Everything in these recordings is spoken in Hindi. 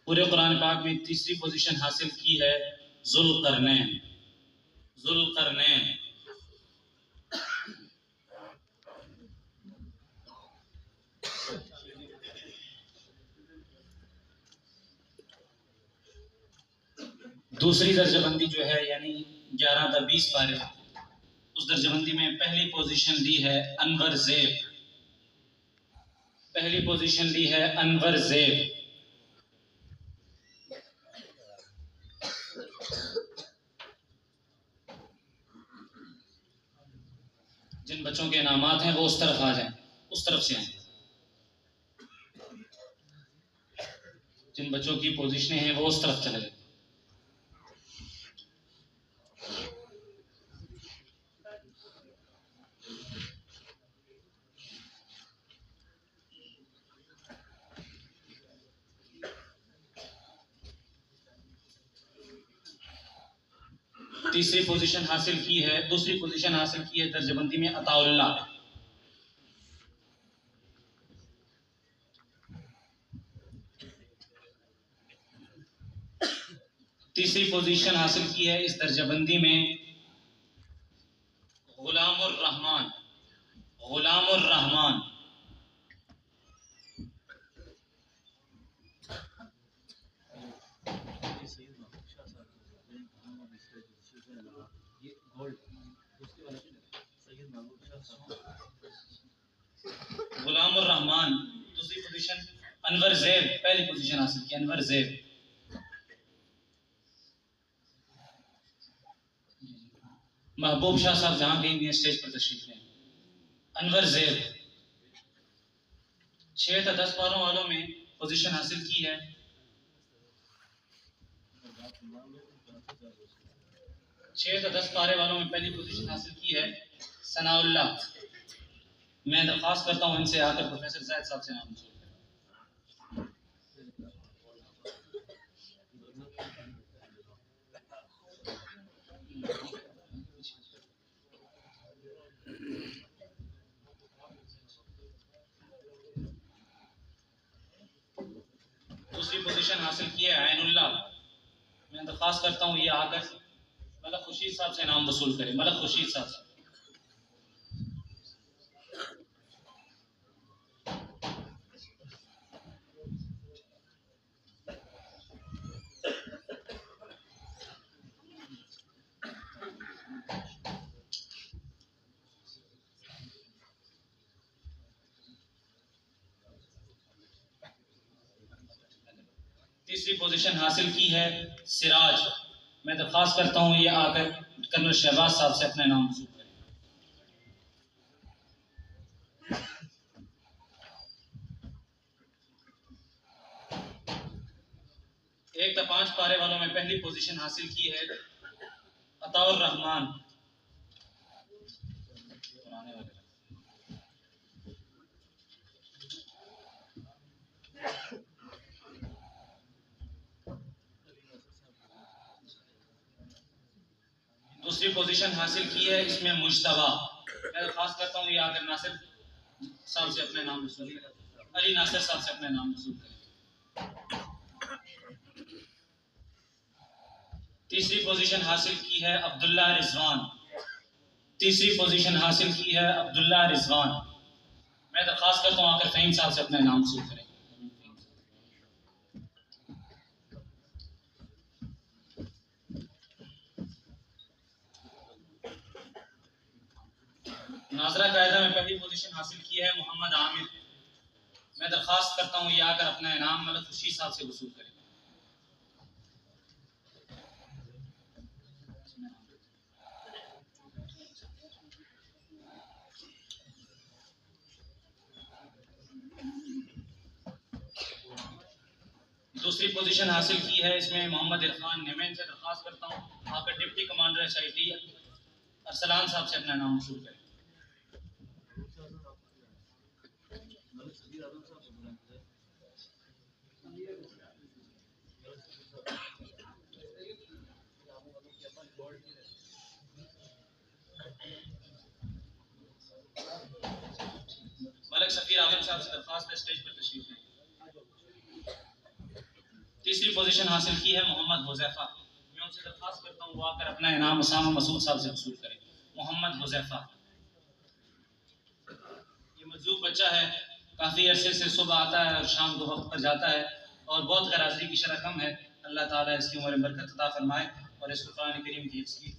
पूरे कुरान पाक में तीसरी पोजीशन हासिल की है ज़ुल्क़रनैन। ज़ुल्क़रनैन दूसरी दर्जाबंदी जो है यानी 11 था 20 पारे, उस दर्जाबंदी में पहली पोजीशन ली है अनवर ज़ेब। पहली पोजीशन ली है अनवर ज़ेब। जिन बच्चों के नामात हैं वो उस तरफ आ जाएं, उस तरफ से आए। जिन बच्चों की पोजीशनें हैं वो उस तरफ चले जाएं। तीसरी पोजीशन हासिल की है, दूसरी पोजीशन हासिल की है दर्जाबंदी में अताउल्लाह। तीसरी पोजीशन हासिल की है इस दर्जाबंदी में गुलामुर रहमान। गुलामुर रहमान गुलामुर रहमान दूसरी पोजीशन। अनवर ज़ेब पहली पोजीशन हासिल की, अनवर ज़ेब। महबूब शाह साहब जहां कहीं भी स्टेज पर तशरीफ लें। अनवर ज़ेब 6 था 10 पारों वालों में पोजीशन हासिल की है। 6 था 10 पारे वालों में पहली पोजीशन हासिल की है सनाउल्लाह। मैं दरख्वास्त करता हूँ इनसे आकर प्रोफेसर ज़ैद साहब से नाम वसूल करें। दूसरी पोजीशन हासिल की है ऐनुल्लाह। मैं दरख्वास्त करता हूँ ये आकर मलक खुर्शीद साहब से नाम वसूल करें। मलक खुर्शीद साहब से। तीसरी पोजीशन हासिल की है सिराज। मैं दरख्वास्त करता हूँ ये आकर कर्नल शहबाज साहब से अपने नाम वसूल करें। 1 था 5 पारे वालों में पहली पोजीशन हासिल की है अताउर रहमान। दूसरी पोजीशन हासिल की है इसमें मुश्तबा। मैं दरख्वास्त करता हूँ ये आकर नासिर साहब से अपने नाम वसूल करें। अली नासिर साहब से अपने नाम वसूल करें। तीसरी पोजीशन हासिल की है अब्दुल्ला रिजवान। तीसरी पोजीशन हासिल की है अब्दुल्ला रिजवान। मैं दरख्वास्त करता हूँ आकर फ़हीम साहब से अपने नाम वसूल करें। नाजरा कायदा में पहली पोजीशन हासिल की है मोहम्मद आमिर। मैं दरख्वास्त करता हूँ ये आकर अपना इनाम मलक खुर्शीद साहब से वसूल करें। दूसरी पोजीशन हासिल की है इसमें मोहम्मद इरफान ने। मैं इनसे दरख्वास्त करता हूँ आकर डिप्टी कमांडर SIT अरसलान साहब से अपना नाम वसूल करें। मलक सफीर आलम साहब से दरख्वास्त है स्टेज पर तशरीफ लें। तीसरी पोजीशन हासिल की है मोहम्मद हुज़ैफ़ा। मैं उनसे दरख्वास्त करता हूँ वो आकर अपना इनाम उसामा मसूद साहब से वसूल करें। मोहम्मद हुज़ैफ़ा, ये मजलूम बच्चा है, काफ़ी अरसे से सुबह आता है और शाम को वक्त पर जाता है और बहुत गराजरी की शरह कम है। अल्लाह ताला इसकी उम्र में बरकत अता फरमाए और इसको कुरान करीम की हिफ्ज़ की।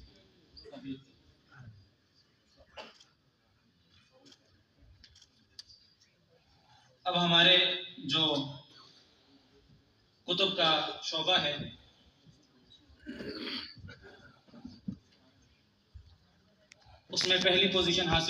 अब हमारे जो कुतुब का शोबा है उसमें पहली पोजीशन हासिल